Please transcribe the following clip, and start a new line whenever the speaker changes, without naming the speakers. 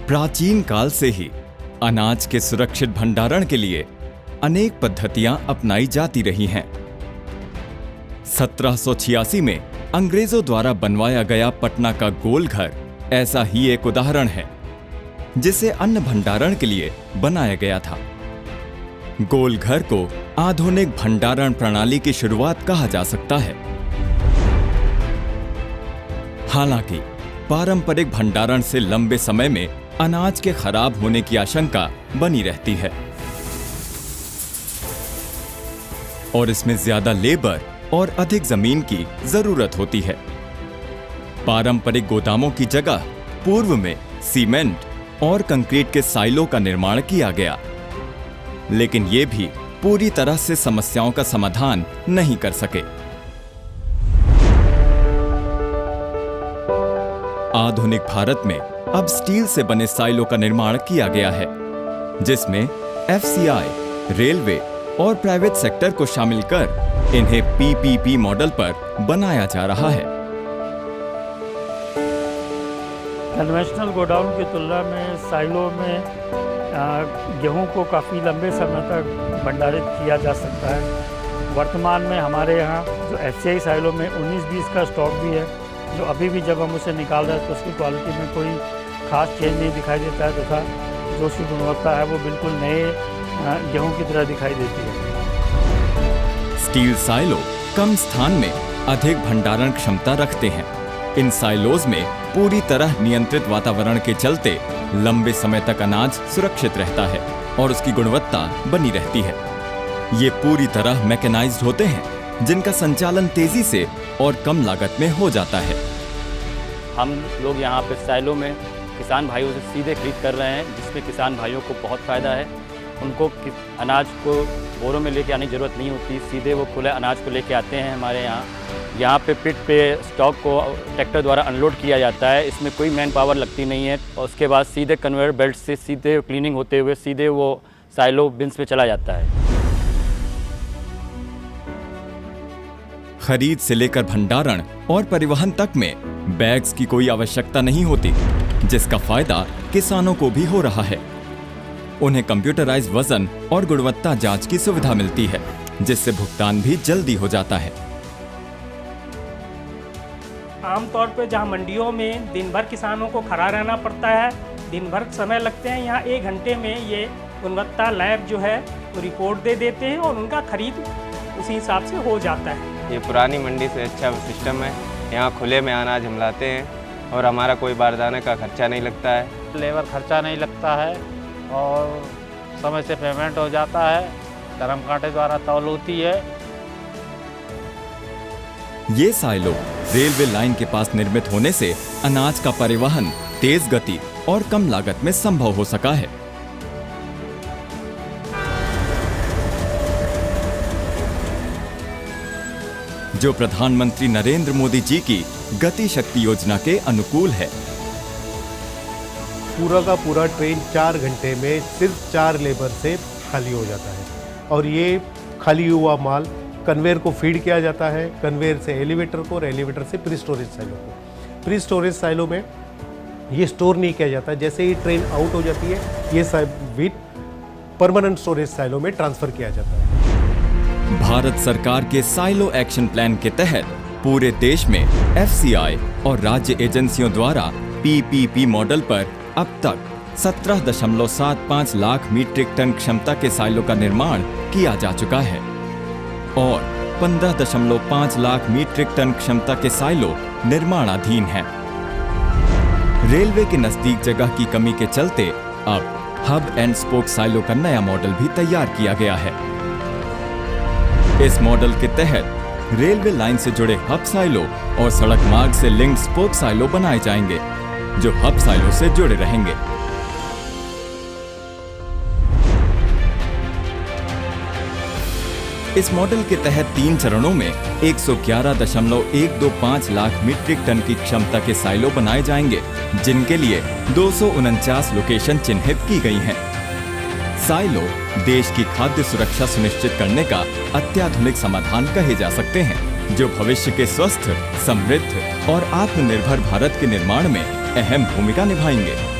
प्राचीन काल से ही अनाज के सुरक्षित भंडारण के लिए अनेक पद्धतियां अपनाई जाती रही हैं। 1786 में अंग्रेजों द्वारा बनवाया गया पटना का गोल घर ऐसा ही एक उदाहरण है, जिसे अन्न भंडारण के लिए बनाया गया था। गोल घर को आधुनिक भंडारण प्रणाली की शुरुआत कहा जा सकता है। हालांकि पारंपरिक भंडारण से लंबे समय में अनाज के खराब होने की आशंका बनी रहती है और इसमें ज्यादा लेबर और अधिक जमीन की जरूरत होती है। पारंपरिक गोदामों की जगह पूर्व में सीमेंट और कंक्रीट के साइलो का निर्माण किया गया, लेकिन ये भी पूरी तरह से समस्याओं का समाधान नहीं कर सके। आधुनिक भारत में अब स्टील से बने साइलो का निर्माण किया गया है, जिसमें एफसीआई, रेलवे और प्राइवेट सेक्टर को शामिल कर इन्हें पीपीपी मॉडल पर बनाया जा रहा है।
कन्वेंशनल गोडाउन की तुलना में साइलो में गेहूं को काफ़ी लंबे समय तक भंडारित किया जा सकता है। वर्तमान में हमारे यहाँ जो एफसीआई साइलो में 19-20 का स्टॉक भी है, जो अभी भी जब हम उसे निकाल रहे हैं तो उसकी क्वालिटी में कोई खास चेंज नहीं दिखाई देता है तथा जो उसकी गुणवत्ता है वो बिल्कुल नए गेहूं की तरह दिखाई देती है।
स्टील साइलो कम स्थान में अधिक भंडारण क्षमता रखते हैं। इन साइलोज में पूरी तरह नियंत्रित वातावरण के चलते लंबे समय तक अनाज सुरक्षित रहता है और उसकी गुणवत्ता बनी रहती है। ये पूरी तरह मैकेनाइज्ड होते हैं, जिनका संचालन तेजी से और कम लागत में हो जाता है।
हम लोग यहाँ पे साइलो में किसान भाइयों से सीधे खरीद कर रहे हैं, जिसमें किसान भाइयों को बहुत फ़ायदा है। उनको अनाज को बोरों में लेके आने की ज़रूरत नहीं होती, सीधे वो खुले अनाज को लेके आते हैं हमारे यहाँ। यहाँ पे पिट पे स्टॉक को ट्रैक्टर द्वारा अनलोड किया जाता है, इसमें कोई मैन पावर लगती नहीं है और उसके बाद सीधे कन्वेयर बेल्ट से सीधे क्लीनिंग होते हुए सीधे वो साइलो बिन्स में चला जाता है।
खरीद से लेकर भंडारण और परिवहन तक में बैग्स की कोई आवश्यकता नहीं होती, जिसका फायदा किसानों को भी हो रहा है। उन्हें कंप्यूटराइज्ड वजन और गुणवत्ता जांच की सुविधा मिलती है, जिससे भुगतान भी जल्दी हो जाता है।
आमतौर पर जहां मंडियों में दिन भर किसानों को खड़ा रहना पड़ता है, दिन भर समय लगते हैं, यहाँ 1 घंटे में ये गुणवत्ता लैब जो है वो रिपोर्ट दे देते हैं और उनका खरीद उसी हिसाब से हो जाता है।
ये पुरानी मंडी से अच्छा सिस्टम है। यहाँ खुले में अनाज हम लाते हैं और हमारा कोई बारदाने का खर्चा नहीं लगता है।
लेबर खर्चा नहीं लगता है और समय से पेमेंट हो जाता है। गरम कांटे द्वारा तौल होती है।
ये साइलो रेलवे लाइन के पास निर्मित होने से अनाज का परिवहन तेज गति और कम लागत में संभव हो सका है। जो प्रधानमंत्री नरेंद्र मोदी जी की गति शक्ति योजना के अनुकूल है।
पूरा का पूरा ट्रेन 4 घंटे में सिर्फ 4 लेबर से खाली हो जाता है और ये खाली हुआ माल कन्वेयर को फीड किया जाता है, कन्वेयर से एलिवेटर को और एलिवेटर से प्री स्टोरेज साइलो को। प्री स्टोरेज साइलो में ये स्टोर नहीं किया जाता, जैसे ही ट्रेन आउट हो जाती है ये विद परमानेंट स्टोरेज साइलो में ट्रांसफर किया जाता है।
भारत सरकार के साइलो एक्शन प्लान के तहत पूरे देश में एफसीआई और राज्य एजेंसियों द्वारा पीपीपी मॉडल पर अब तक 17.75 लाख मीट्रिक टन क्षमता के साइलो का निर्माण किया जा चुका है और 15.5 लाख मीट्रिक टन क्षमता के साइलो निर्माणाधीन हैं। रेलवे के नजदीक जगह की कमी के चलते अब हब एंड स्पोक साइलो का नया मॉडल भी तैयार किया गया है। इस मॉडल के तहत रेलवे लाइन से जुड़े हब साइलो और सड़क मार्ग से लिंक्ड स्पोक साइलो बनाए जाएंगे, जो हब साइलो से जुड़े रहेंगे। इस मॉडल के तहत 3 चरणों में 111.125 लाख मीट्रिक टन की क्षमता के साइलो बनाए जाएंगे, जिनके लिए 249 लोकेशन चिन्हित की गई हैं। साइलो देश की खाद्य सुरक्षा सुनिश्चित करने का अत्याधुनिक समाधान कहे जा सकते हैं, जो भविष्य के स्वस्थ, समृद्ध और आत्मनिर्भर भारत के निर्माण में अहम भूमिका निभाएंगे।